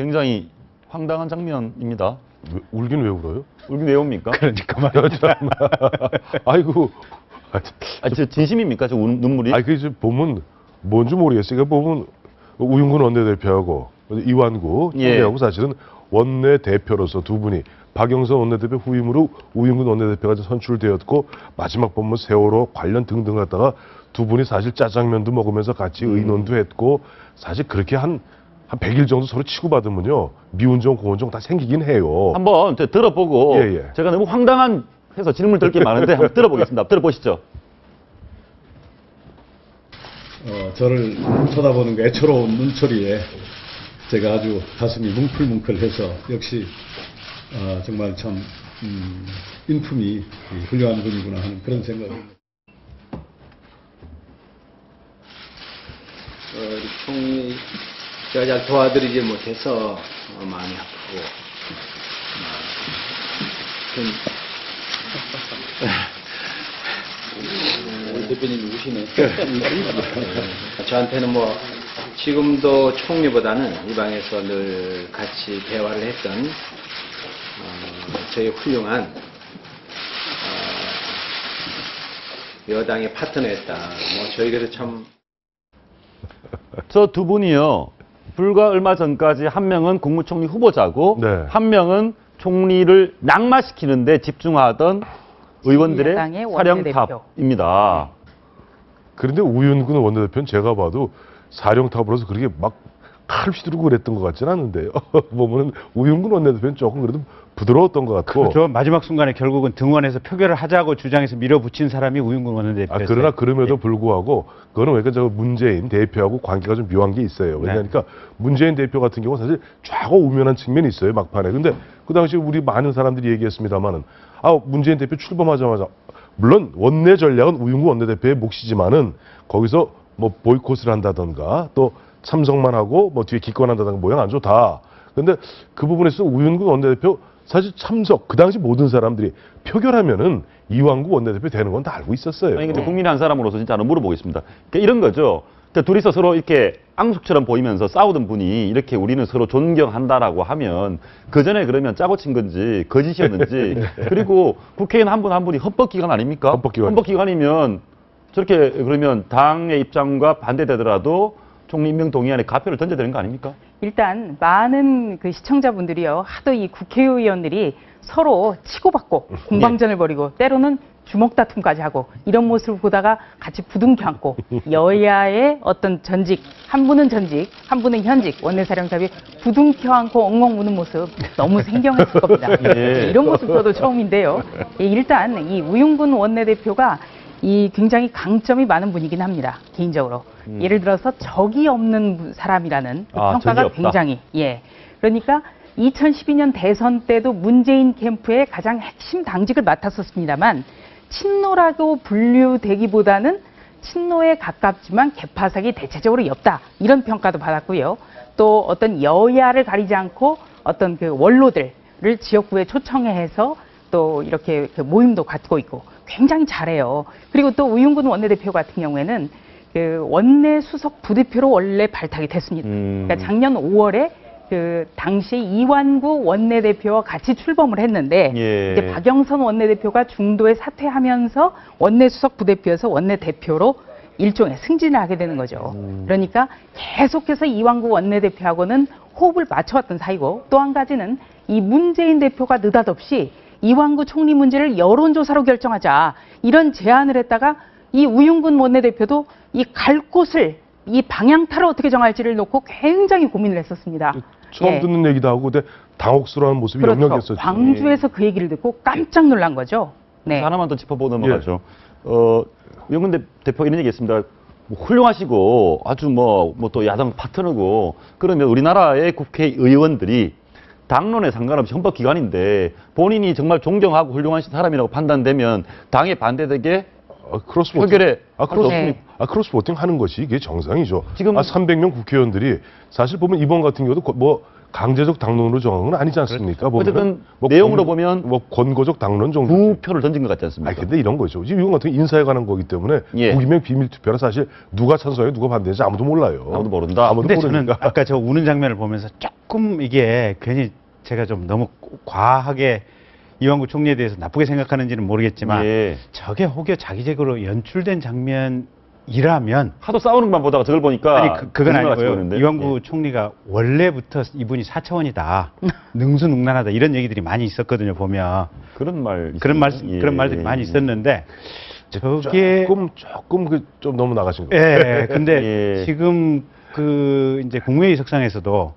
굉장히 황당한 장면입니다. 울긴 왜 울어요? 울긴 왜 웁니까? 그러니까 말이죠. 아이고. 저 진심입니까? 저 눈물이? 아니, 그 보면 뭔지 모르겠어요. 그러니까 보면 우윤근 원내대표하고 이완구 총리하고 사실은 원내대표로서 두 분이 박영선 원내대표 후임으로 우윤근 원내대표가 선출되었고 마지막 보면 세월호 관련 등등 하다가 두 분이 사실 짜장면도 먹으면서 같이 의논도 했고 사실 그렇게 한 100일 정도 서로 치고받으면요 미운정 고운정 다 생기긴 해요. 한번 들어보고 제가 너무 황당한 해서 질문 드릴 게 많은데 한번 들어보겠습니다. 들어보시죠. 저를 쳐다보는 그 애처로운 눈초리에 제가 아주 가슴이 뭉클뭉클해서 역시 정말 참 인품이 훌륭한 분이구나 하는 그런 생각을. 우리 총리 제가 잘 도와드리지 못해서 마음이 아프고 우리 대표님이 우시네. 저한테는 뭐 지금도 총리보다는 이 방에서 늘 같이 대화를 했던 저희 훌륭한 여당의 파트너였다. 뭐 저에게도 참. 저 두 분이요. 불과 얼마 전까지 한 명은 국무총리 후보자고 한 명은 총리를 낙마시키는데 집중하던 의원들의 사령탑입니다. 그런데 우윤근 원내대표는 제가 봐도 사령탑으로서 그렇게 막 칼 휘두르고 그랬던 것 같지는 않은데요. 보면은 우윤근 원내대표는 조금 그래도 부드러웠던 것 같고. 그렇죠. 마지막 순간에 결국은 등원해서 표결을 하자고 주장해서 밀어붙인 사람이 우윤근 원내대표였어요. 그러나 그럼에도 불구하고 그거는 왜냐면 저 문재인 대표하고 관계가 좀 묘한 게 있어요. 왜냐니까 문재인 대표 같은 경우는 사실 좌고 우면한 측면이 있어요 막판에. 근데 그 당시 우리 많은 사람들이 얘기했습니다만은 문재인 대표 출범하자마자 물론 원내 전략은 우윤근 원내대표의 몫이지만은 거기서 뭐 보이콧을 한다던가 또 참석만 하고 뭐 뒤에 기권한다던가 모양 안 좋다. 근데 그 부분에서 우윤근 원내대표 사실 참석 그 당시 모든 사람들이 표결하면은 이완구 원내대표 되는 건 다 알고 있었어요. 아니 근데 국민의 한 사람으로서 진짜 하나 물어보겠습니다. 그러니까 이런 거죠. 그러니까 둘이서 서로 이렇게 앙숙처럼 보이면서 싸우던 분이 이렇게 우리는 서로 존경한다라고 하면 그 전에 그러면 짜고 친 건지 거짓이었는지 그리고 국회의원 한 분 한 분이 헌법기관 아닙니까? 헌법기관이면 저렇게 그러면 당의 입장과 반대되더라도 총리 임명 동의안에 가표를 던져야 되는 거 아닙니까? 일단 많은 그 시청자분들이요. 하도 이 국회의원들이 서로 치고받고 공방전을 벌이고 때로는 주먹 다툼까지 하고 이런 모습을 보다가 같이 부둥켜 안고 여야의 어떤 전직, 한 분은 전직, 한 분은 현직 원내사령탑이 부둥켜 안고 엉엉 우는 모습 너무 생경했을 겁니다. 이런 모습 저도 처음인데요. 일단 이 우윤근 원내대표가 이 굉장히 강점이 많은 분이긴 합니다. 개인적으로. 예를 들어서 적이 없는 사람이라는 평가가 굉장히 그러니까 2012년 대선 때도 문재인 캠프의 가장 핵심 당직을 맡았었습니다만 친노라고 분류되기보다는 친노에 가깝지만 개파색이 대체적으로 옅다. 이런 평가도 받았고요. 또 어떤 여야를 가리지 않고 어떤 그 원로들을 지역구에 초청해서 또 이렇게 그 모임도 갖고 있고 굉장히 잘해요. 그리고 또 우윤근 원내대표 같은 경우에는 그 원내 수석 부대표로 원래 발탁이 됐습니다. 그러니까 작년 5월에 그 당시 이완구 원내대표와 같이 출범을 했는데 이제 박영선 원내대표가 중도에 사퇴하면서 원내 수석 부대표에서 원내대표로 일종의 승진을 하게 되는 거죠. 그러니까 계속해서 이완구 원내대표하고는 호흡을 맞춰왔던 사이고 또 한 가지는 이 문재인 대표가 느닷없이 이완구 총리 문제를 여론조사로 결정하자 이런 제안을 했다가 이 우윤근 원내대표도 이 갈 곳을 이 방향타를 어떻게 정할지를 놓고 굉장히 고민을 했었습니다. 처음 듣는 얘기도 하고 근데 당혹스러운 모습이 역력했었죠. 광주에서 그 얘기를 듣고 깜짝 놀란 거죠. 하나만 더 짚어보고 넘어가죠. 우윤근 대표 이런 얘기했습니다. 뭐 훌륭하시고 아주 뭐 또 야당 파트너고 그러면 우리나라의 국회의원들이 당론에 상관없이 헌법기관인데 본인이 정말 존경하고 훌륭한 사람이라고 판단되면 당에 반대되게 표결에 크로스 보팅 하는 것이 이게 정상이죠. 지금 300명 국회의원들이 사실 보면 이번 같은 경우도 뭐 강제적 당론으로 정한 건 아니지 않습니까? 보면은 어쨌든 내용으로 권- 보면 뭐 권고적 당론 정도. 부표를 던진 것 같지 않습니까? 아니 근데 이런 거죠. 지금 이건 같은 게 인사에 관한 거기 때문에 예. 무기명 비밀 투표라 사실 누가 찬성해 누가 반대인지 아무도 몰라요. 아무도 모른다. 아무도 근데 저는 모르니까. 아까 저 우는 장면을 보면서 조금 이게 괜히 제가 좀 너무 과하게 이완구 총리에 대해서 나쁘게 생각하는지는 모르겠지만 예. 저게 혹여 자기적으로 연출된 장면이라면 하도 싸우는 것만 보다가 저걸 보니까 아니 그건 거짓말 같이 아니고요. 보이는데. 이완구 총리가 원래부터 이분이 사차원이다, 능수능란하다 이런 얘기들이 많이 있었거든요. 보면 그런 말 그런 말 있어요. 예. 그런 말들이 많이 있었는데 저게 조금 그 좀 너무 나가신 거. 예, 근데 예. 지금 그 이제 국무회의 석상에서도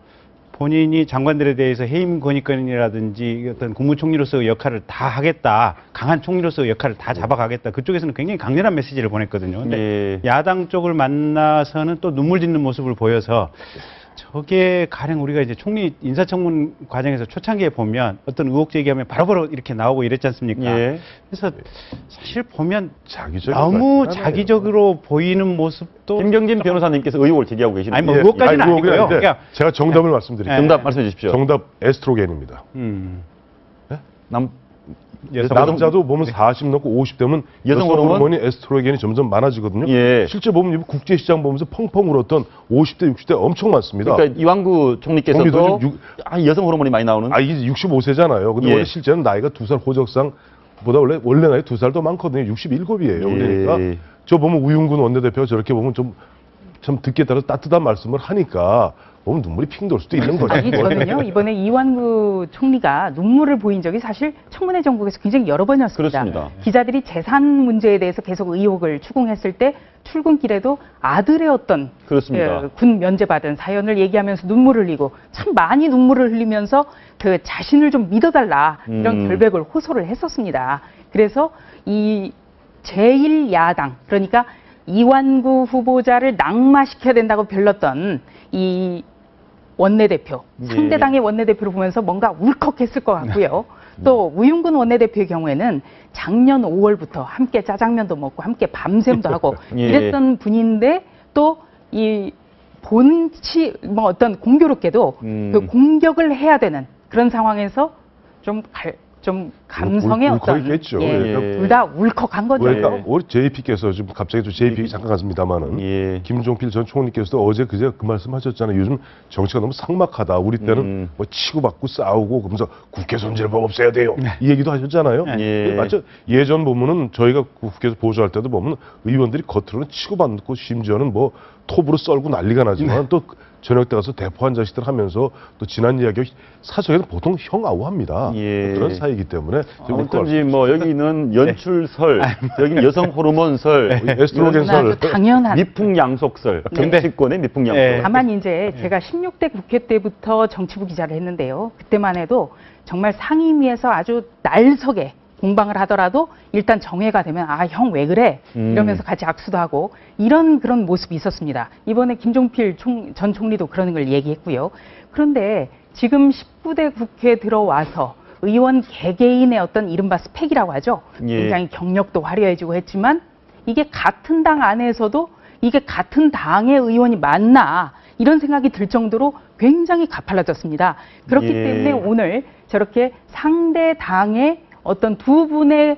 본인이 장관들에 대해서 해임 권위권이라든지 어떤 국무총리로서의 역할을 다 하겠다, 강한 총리로서의 역할을 다 잡아가겠다. 그쪽에서는 굉장히 강렬한 메시지를 보냈거든요. 근데 예. 야당 쪽을 만나서는 또 눈물 짓는 모습을 보여서 저게 가령 우리가 이제 총리 인사청문 과정에서 초창기에 보면 어떤 의혹 제기하면 바로바로 이렇게 나오고 이랬지 않습니까? 예. 그래서 사실 보면 자기적인 너무 것 같긴 하네요. 자기적으로 보이는 모습도 김경진 변호사님께서 의혹을 제기하고 계시는데 아니, 뭐 의혹까지는 아니, 아니고요. 아닌데 그러니까 제가 정답을 말씀드릴게요. 정답 말씀해 주십시오. 정답 에스트로겐입니다. 남 남자도 보면 40 넘고 50 되면 여성 여성 호르몬? 호르몬이 에스트로겐이 점점 많아지거든요. 예. 실제 보면 국제시장 보면서 펑펑 울었던 50대, 60대 엄청 많습니다. 그러니까 이완구 총리께서도 총리도 지금 여성 호르몬이 많이 나오는 아, 이게 65세잖아요. 근데 예. 원래 실제는 나이가 2살 호적상보다 원래 나이 2살 더 많거든요. 67이에요. 예. 그러니까 저 보면 우윤근 원내대표가 저렇게 보면 참 듣기에 따라 따뜻한 말씀을 하니까 보면 눈물이 핑 돌 수도 있는 거죠. 아니, 저는요, 이번에 이완구 총리가 눈물을 보인 적이 사실 청문회 정국에서 굉장히 여러 번이었습니다. 그렇습니다. 기자들이 재산 문제에 대해서 계속 의혹을 추궁했을 때 출근길에도 아들의 어떤 그렇습니다. 군 면제받은 사연을 얘기하면서 눈물을 흘리고 참 많이 눈물을 흘리면서 그 자신을 좀 믿어달라 이런 결백을 호소를 했었습니다. 그래서 이 제1야당, 그러니까 이완구 후보자를 낙마시켜야 된다고 별렀던 이 원내대표, 예. 상대당의 원내대표를 보면서 뭔가 울컥했을 것 같고요. 또 우윤근 원내대표의 경우에는 작년 5월부터 함께 짜장면도 먹고 함께 밤샘도 하고 예. 이랬던 분인데 또 이 본치 뭐 어떤 공교롭게도 그 공격을 해야 되는 그런 상황에서 좀 감성의 어떤 울컥했겠죠. 예. 둘 다 울컥한 거죠. 그러니까 우리 JP께서 지금 갑자기 또 JP 잠깐 갔습니다만은 예. 김종필 전 총리께서도 어제 그제 그 말씀하셨잖아요. 요즘 정치가 너무 삭막하다. 우리 때는 뭐 치고받고 싸우고 그러면서 국회 손질법 없애야 돼요. 이 얘기도 하셨잖아요. 예. 맞죠? 예전 보면은 저희가 국회에서 보조할 때도 보면 의원들이 겉으로는 치고받고 심지어는 뭐 톱으로 썰고 난리가 나지만 또 저녁 때 가서 대포 한 잔씩들 하면서 또 지난 이야기 사석에는 보통 형아우합니다. 예. 그런 사이이기 때문에 아무튼지 뭐 여기는 연출설, 여기는 여성 호르몬설, 에스트로겐설 아주 당연한. 미풍양속설, 정치권의 미풍양속. 예. 다만 이제 제가 16대 국회 때부터 정치부 기자를 했는데요. 그때만 해도 정말 상임위에서 아주 날석에 공방을 하더라도 일단 정회가 되면 아, 형 왜 그래? 이러면서 같이 악수도 하고 그런 모습이 있었습니다. 이번에 김종필 전 총리도 그런 걸 얘기했고요. 그런데 지금 19대 국회에 들어와서 의원 개개인의 어떤 이른바 스펙이라고 하죠. 예. 굉장히 경력도 화려해지고 했지만 이게 같은 당 안에서도 이게 같은 당의 의원이 맞나 이런 생각이 들 정도로 굉장히 가팔라졌습니다. 그렇기 예. 때문에 오늘 저렇게 상대 당의 어떤 두 분의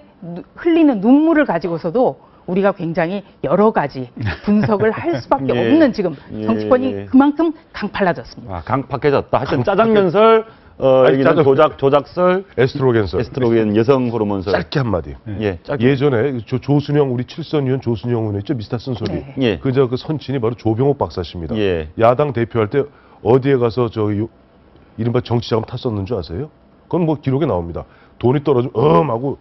흘리는 눈물을 가지고서도 우리가 굉장히 여러 가지 분석을 할 수밖에 예. 없는 지금 예. 정치권이 그만큼 강팔라졌습니다. 아, 강팍해졌다. 하여튼 짜장면설, 여기는 짜장- 조작설, 에스트로겐설. 에스트로겐 여성 호르몬설. 짧게 한마디. 예, 짧게. 예전에 조순영 우리 칠선 의원 조순영 의원 있죠 미스터 쓴소리. 네. 예. 그 선친이 바로 조병옥 박사십니다. 예. 야당 대표할 때 어디에 가서 이른바 정치자금 탔었는 줄 아세요? 그건 뭐 기록에 나옵니다. 돈이 떨어지면 하고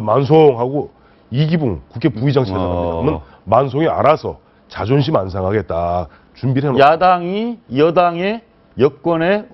만송하고 이기붕 국회 부의장실 나갑니다. 그러면 만송이 알아서 자존심 안 상하겠다 준비를 해놓고 야당이 여당의 여권의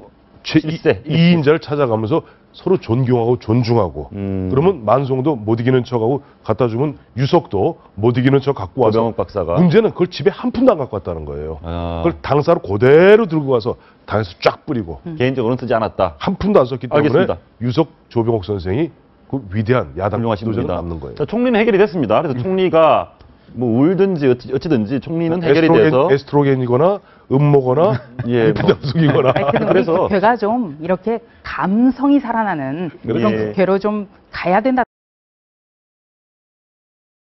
실세. 2인자를 찾아가면서 서로 존경하고 존중하고 그러면 만송도 못 이기는 척하고 갖다 주면 유석도 못 이기는 척 갖고 와서 조병옥 박사가. 문제는 그걸 집에 한 푼도 안 갖고 왔다는 거예요. 아, 그걸 당사로 그대로 들고 가서 당에서 쫙 뿌리고 개인적으로는 쓰지 않았다. 한 푼도 안 썼기 때문에 알겠습니다. 유석 조병옥 선생이 그 위대한 야당 훌륭하신 지도자로 분이다. 남는 거예요. 자, 총리는 해결이 됐습니다. 그래서 총리가 뭐 울든지 어찌든지 총리는 해결이 돼서 에스트로겐이거나 음모거나 예, 뭐, 비담숙이거나 하여튼 우리 그래서- 국회가 좀 이렇게 감성이 살아나는 그런 예. 국회로 좀 가야 된다.